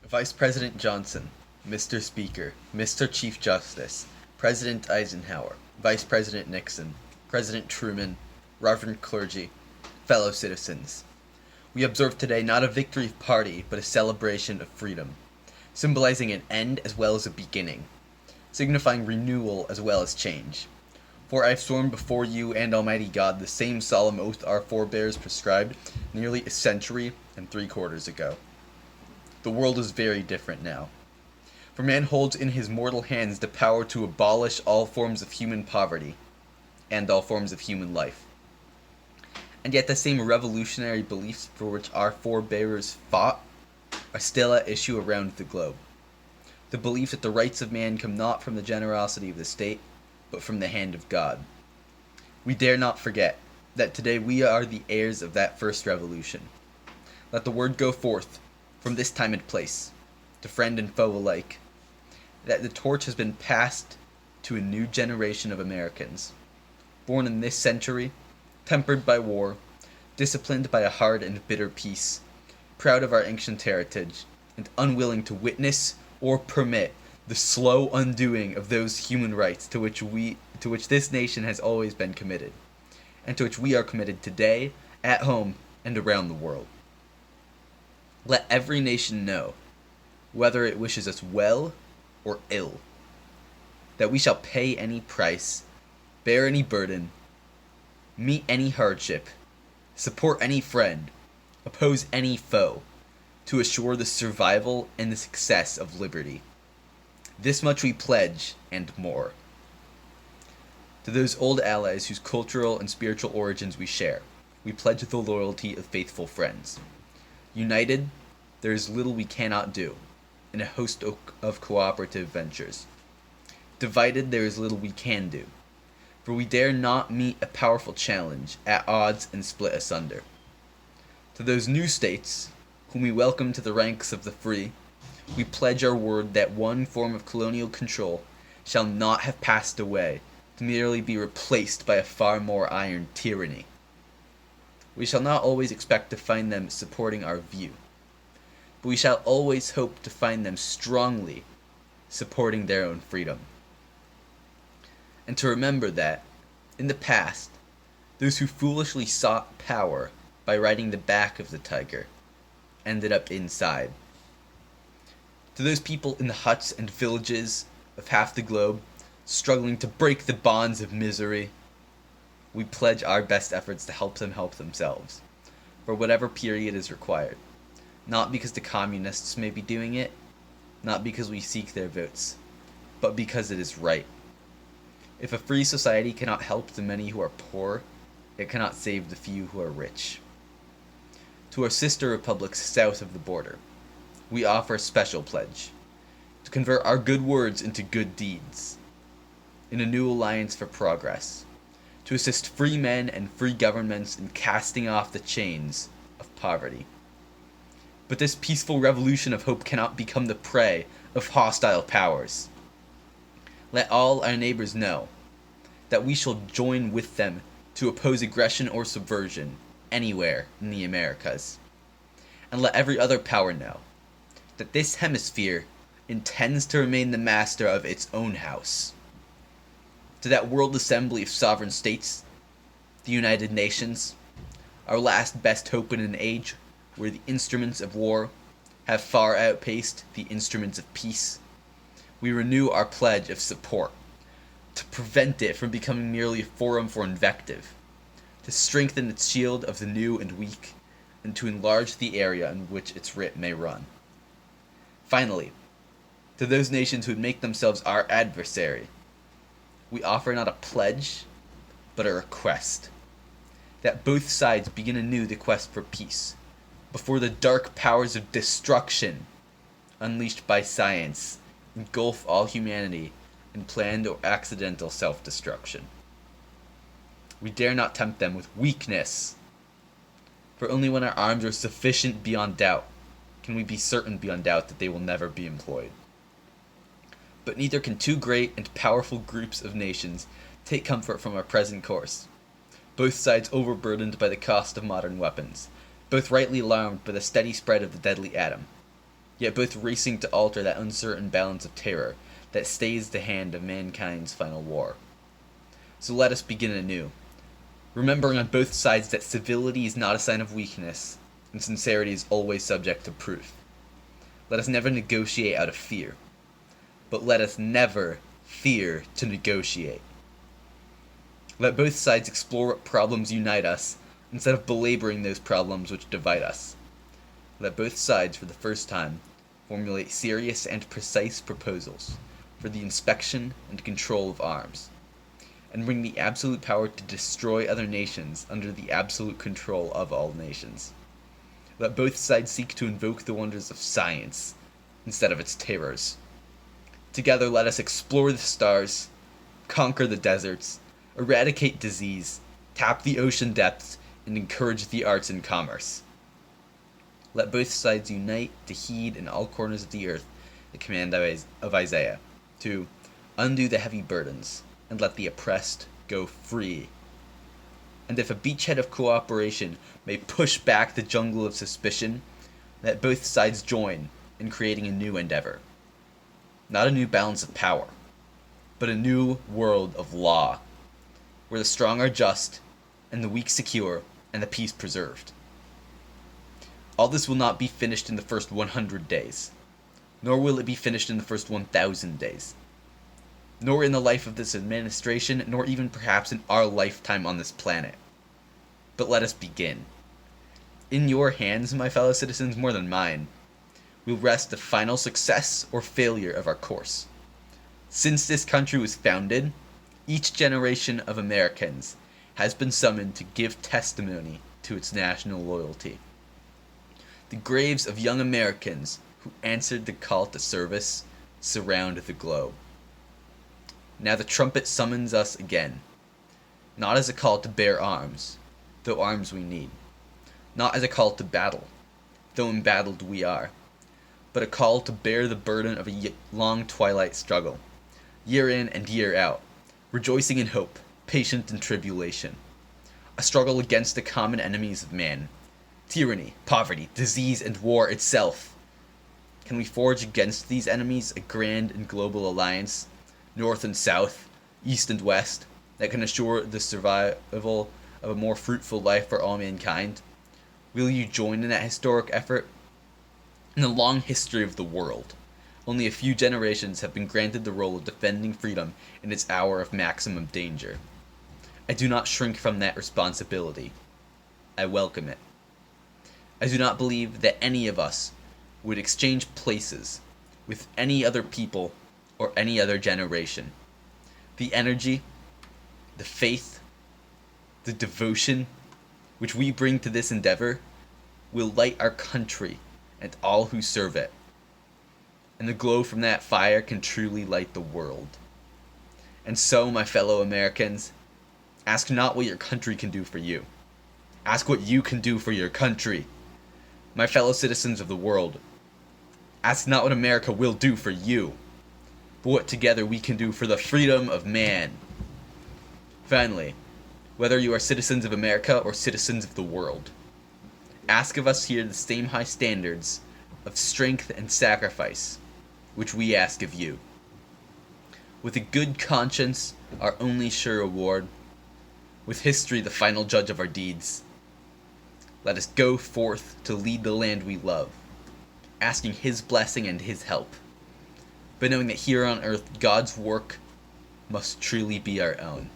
Vice President Johnson, Mr. Speaker, Mr. Chief Justice, President Eisenhower, Vice President Nixon, President Truman, Reverend clergy, fellow citizens. We observe today not a victory of party, but a celebration of freedom, symbolizing an end as well as a beginning, signifying renewal as well as change. For I have sworn before you and Almighty God the same solemn oath our forebears prescribed nearly a century and 3/4 ago. The world is very different now. For man holds in his mortal hands the power to abolish all forms of human poverty and all forms of human life. And yet the same revolutionary beliefs for which our forebears fought are still at issue around the globe. The belief that the rights of man come not from the generosity of the state, but from the hand of God. We dare not forget that today we are the heirs of that first revolution. Let the word go forth, from this time and place, to friend and foe alike, that the torch has been passed to a new generation of Americans, born in this century, tempered by war, disciplined by a hard and bitter peace, proud of our ancient heritage, and unwilling to witness or permit the slow undoing of those human rights to which this nation has always been committed, and to which we are committed today, at home, and around the world. Let every nation know, whether it wishes us well or ill, that we shall pay any price, bear any burden, meet any hardship, support any friend, oppose any foe, to assure the survival and the success of liberty. This much we pledge, and more. To those old allies whose cultural and spiritual origins we share, we pledge the loyalty of faithful friends. United, there is little we cannot do, in a host of cooperative ventures. Divided, there is little we can do, for we dare not meet a powerful challenge at odds and split asunder. To those new states, whom we welcome to the ranks of the free, we pledge our word that one form of colonial control shall not have passed away to merely be replaced by a far more iron tyranny. We shall not always expect to find them supporting our view, but we shall always hope to find them strongly supporting their own freedom. And to remember that, in the past, those who foolishly sought power by riding the back of the tiger ended up inside. To those people in the huts and villages of half the globe struggling to break the bonds of misery, we pledge our best efforts to help them help themselves, for whatever period is required. Not because the communists may be doing it, not because we seek their votes, but because it is right. If a free society cannot help the many who are poor, it cannot save the few who are rich. To our sister republics south of the border, we offer a special pledge to convert our good words into good deeds, in a new alliance for progress, to assist free men and free governments in casting off the chains of poverty. But this peaceful revolution of hope cannot become the prey of hostile powers. Let all our neighbors know that we shall join with them to oppose aggression or subversion anywhere in the Americas. And let every other power know that this hemisphere intends to remain the master of its own house. To that World Assembly of Sovereign States, the United Nations, our last best hope in an age where the instruments of war have far outpaced the instruments of peace, we renew our pledge of support to prevent it from becoming merely a forum for invective, to strengthen its shield of the new and weak, and to enlarge the area in which its writ may run. Finally, to those nations who would make themselves our adversary, we offer not a pledge, but a request, that both sides begin anew the quest for peace, before the dark powers of destruction, unleashed by science, engulf all humanity in planned or accidental self-destruction. We dare not tempt them with weakness, for only when our arms are sufficient beyond doubt can we be certain beyond doubt that they will never be employed. But neither can two great and powerful groups of nations take comfort from our present course, both sides overburdened by the cost of modern weapons, both rightly alarmed by the steady spread of the deadly atom. yet both racing to alter that uncertain balance of terror that stays the hand of mankind's final war. So let us begin anew, remembering on both sides that civility is not a sign of weakness, and sincerity is always subject to proof. Let us never negotiate out of fear, but let us never fear to negotiate. Let both sides explore what problems unite us, instead of belaboring those problems which divide us. Let both sides, for the first time, formulate serious and precise proposals for the inspection and control of arms, and bring the absolute power to destroy other nations under the absolute control of all nations. Let both sides seek to invoke the wonders of science instead of its terrors. Together let us explore the stars, conquer the deserts, eradicate disease, tap the ocean depths, and encourage the arts and commerce. Let both sides unite to heed in all corners of the earth the command of Isaiah, to undo the heavy burdens, and let the oppressed go free. And if a beachhead of cooperation may push back the jungle of suspicion, let both sides join in creating a new endeavor. Not a new balance of power, but a new world of law, where the strong are just, and the weak secure, and the peace preserved. All this will not be finished in the first 100 days, nor will it be finished in the first 1,000 days, nor in the life of this administration, nor even perhaps in our lifetime on this planet. But let us begin. In your hands, my fellow citizens, more than mine, will rest the final success or failure of our course. Since this country was founded, each generation of Americans has been summoned to give testimony to its national loyalty. The graves of young Americans who answered the call to service surround the globe. Now the trumpet summons us again, not as a call to bear arms, though arms we need, not as a call to battle, though embattled we are, but a call to bear the burden of a long twilight struggle, year in and year out, rejoicing in hope, patient in tribulation. A struggle against the common enemies of man, tyranny, poverty, disease, and war itself. Can we forge against these enemies a grand and global alliance, north and south, east and west, that can assure the survival of a more fruitful life for all mankind? Will you join in that historic effort? In the long history of the world, only a few generations have been granted the role of defending freedom in its hour of maximum danger. I do not shrink from that responsibility. I welcome it. I do not believe that any of us would exchange places with any other people or any other generation. The energy, the faith, the devotion which we bring to this endeavor will light our country and all who serve it. And the glow from that fire can truly light the world. And so, my fellow Americans, ask not what your country can do for you. Ask what you can do for your country. My fellow citizens of the world, ask not what America will do for you, but what together we can do for the freedom of man. Finally, whether you are citizens of America or citizens of the world, ask of us here the same high standards of strength and sacrifice which we ask of you. With a good conscience, our only sure reward, with history the final judge of our deeds, let us go forth to lead the land we love, asking His blessing and His help, but knowing that here on earth God's work must truly be our own.